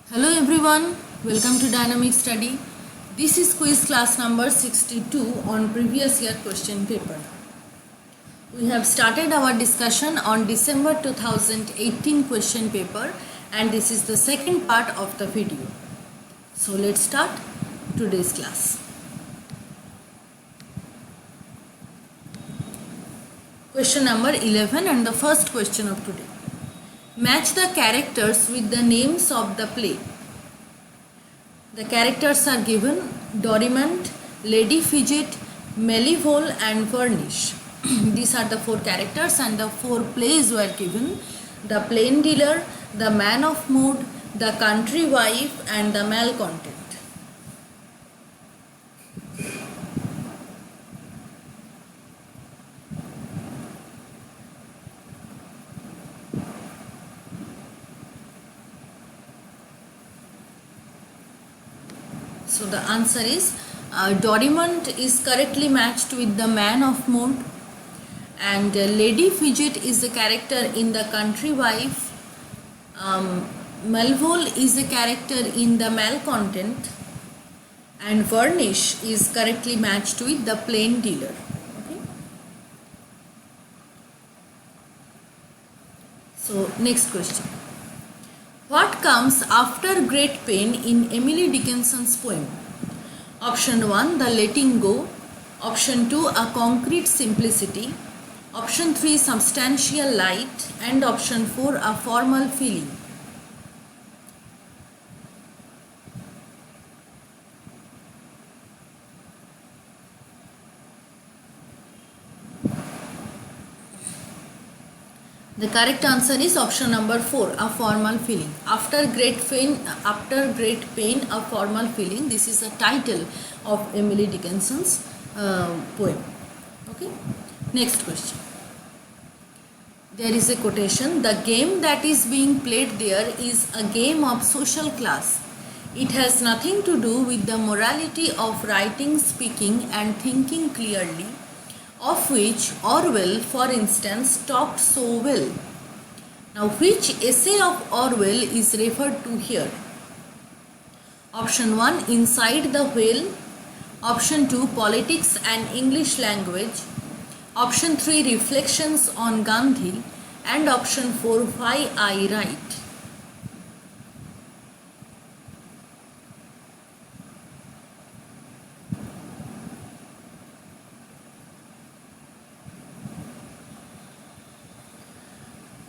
Hello everyone, welcome to Dynamic Study. This is quiz class number 62 on previous year question paper. We have started our discussion on December 2018 question paper and this is the second part of the video. So let's start today's class. Question number 11 and the first question of today. Match the characters with the names of the play. The characters are given: Dorimant, Lady Fidget, Mellivole and Varnish. These are the four characters and the four plays were given: The Plain Dealer, The Man of Mood, The Country Wife and The Malcontent. So the answer is Dorimant is correctly matched with The Man of Mood, and Lady Fidget is the character in The Country Wife. Mellivole is a character in The Malcontent, and Varnish is correctly matched with The Plain Dealer. Okay. So next question. What comes after great pain in Emily Dickinson's poem? Option 1, the letting go. Option 2, a concrete simplicity. Option 3, substantial light. And option 4, a formal feeling. The correct answer is option number 4, a formal feeling. After great pain, a formal feeling. This is the title of Emily Dickinson's poem. Okay. Next question. There is a quotation: the game that is being played there is a game of social class. It has nothing to do with the morality of writing, speaking and thinking clearly, of which Orwell, for instance, talked so well. Now, which essay of Orwell is referred to here? Option 1, Inside the Whale. Option 2, Politics and English Language. Option 3, Reflections on Gandhi. And option 4, Why I Write.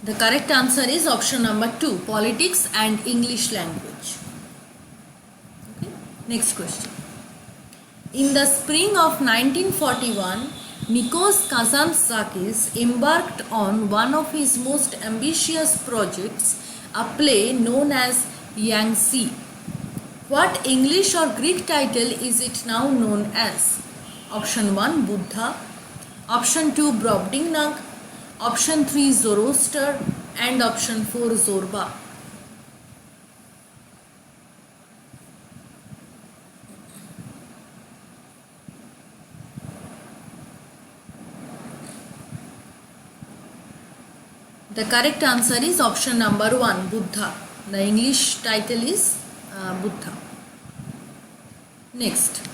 The correct answer is option number 2, Politics and English Language. Okay. Next question. In the spring of 1941, Nikos Kazantzakis embarked on one of his most ambitious projects, a play known as Yangtze. What English or Greek title is it now known as? Option 1, Buddha. Option 2, Brobdingnag. Option 3, Zoroaster and option 4, Zorba. The correct answer is option number 1, Buddha. The English title is Buddha. Next.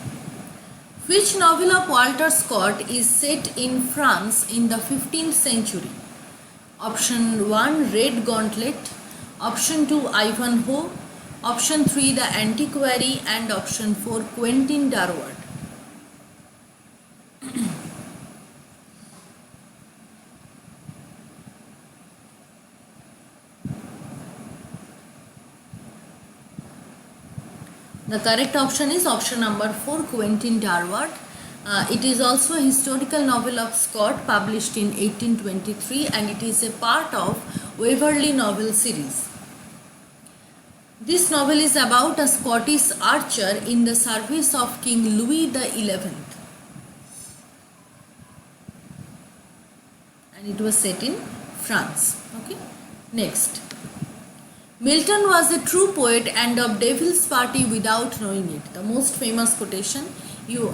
Which novel of Walter Scott is set in France in the 15th century? Option 1, Red Gauntlet. Option 2, Ivanhoe. Option 3, The Antiquary. And option 4, Quentin Durward. The correct option is option number 4, Quentin Durward. It is also a historical novel of Scott published in 1823 and it is a part of Waverley novel series. This novel is about a Scottish archer in the service of King Louis XI. And it was set in France. Okay. Next. Milton was a true poet and of devil's party without knowing it. The most famous quotation,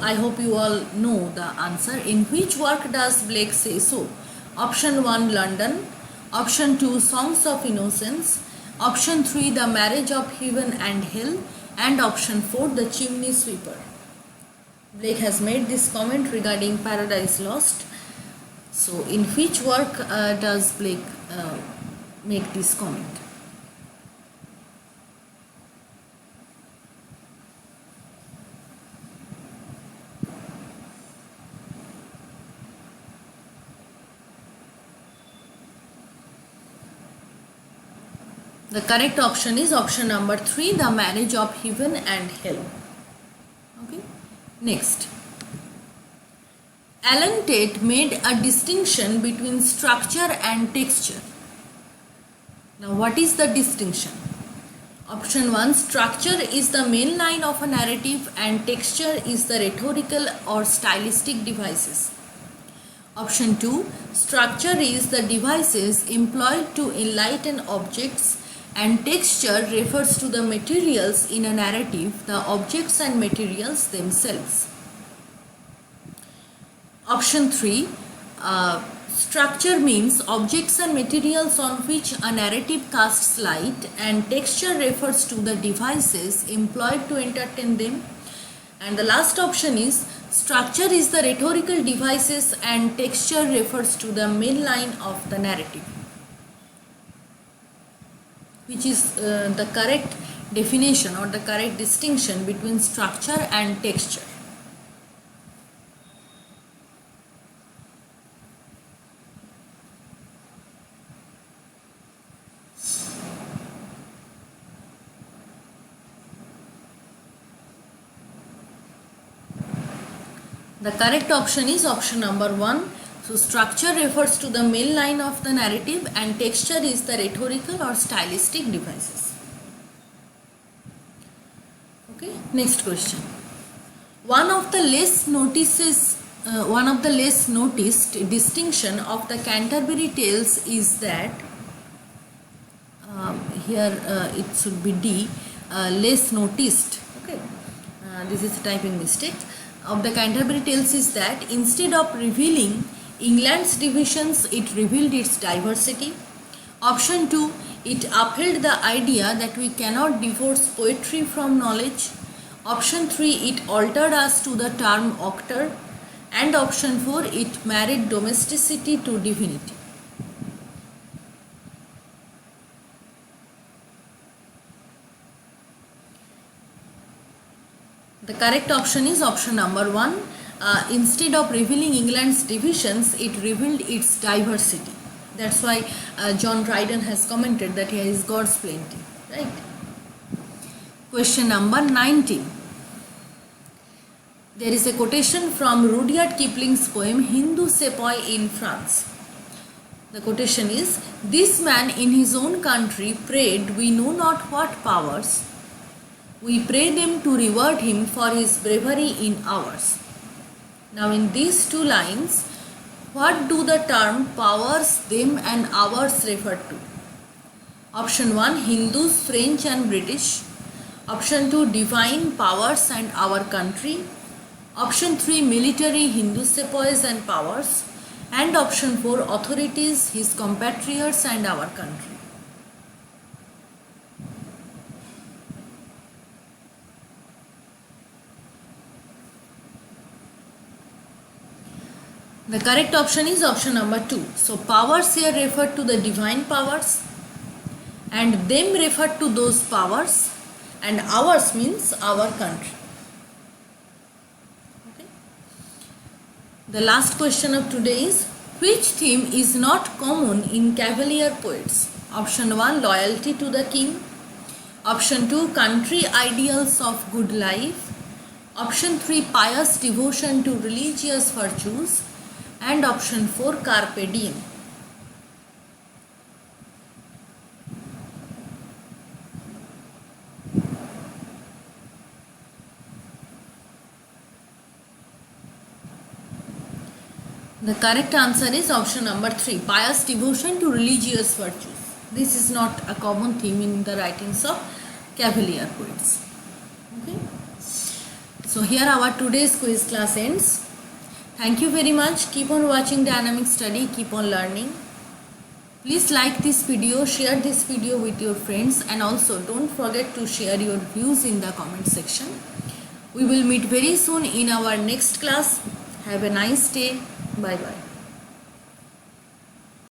I hope you all know the answer. In which work does Blake say so? Option 1, London. Option 2, Songs of Innocence. Option 3, the marriage of heaven and hell. And option 4, the chimney sweeper. Blake has made this comment regarding Paradise Lost. So in which work does Blake make this comment? The correct option is option number 3, the marriage of heaven and hell. Okay. Next. Alan Tate made a distinction between structure and texture. Now what is the distinction? Option 1, structure is the main line of a narrative and texture is the rhetorical or stylistic devices. Option 2, structure is the devices employed to enlighten objects and texture refers to the materials in a narrative, the objects and materials themselves. Option 3, structure means objects and materials on which a narrative casts light and texture refers to the devices employed to entertain them. And the last option is structure is the rhetorical devices and texture refers to the main line of the narrative, which is the correct definition or the correct distinction between structure and texture. The correct option is option number 1. So structure refers to the main line of the narrative and texture is the rhetorical or stylistic devices. Okay, next question. One of the less noticed distinction of the Canterbury Tales is that here it should be D, less noticed. Okay, this is a typing mistake. Of the Canterbury Tales is that instead of revealing England's divisions, it revealed its diversity. Option 2, it upheld the idea that we cannot divorce poetry from knowledge. Option 3, it altered us to the term octar. And option 4, it married domesticity to divinity. The correct option is option number 1. Instead of revealing England's divisions, it revealed its diversity. That's why John Dryden has commented that here is God's plenty. Right? Question number 19. There is a quotation from Rudyard Kipling's poem Hindu Sepoy in France. The quotation is, "This man in his own country prayed we know not what powers. We pray them to reward him for his bravery in ours." Now in these two lines, what do the term powers, them and ours refer to? Option 1, Hindus, French and British. Option 2, divine powers and our country. Option 3, military, Hindu sepoys and powers. And option 4, authorities, his compatriots and our country. The correct option is option number 2. So powers here refer to the divine powers and them refer to those powers and ours means our country. Okay. The last question of today is, which theme is not common in Cavalier poets? Option 1, loyalty to the king. Option 2, country ideals of good life. Option 3, pious devotion to religious virtues. And option 4, carpe diem. The correct answer is option number 3, pious devotion to religious virtues. This is not a common theme in the writings of Cavalier poets. Okay. So here our today's quiz class ends. Thank you very much. Keep on watching Dynamic Study. Keep on learning. Please like this video, share this video with your friends, and also don't forget to share your views in the comment section. We will meet very soon in our next class. Have a nice day. Bye bye.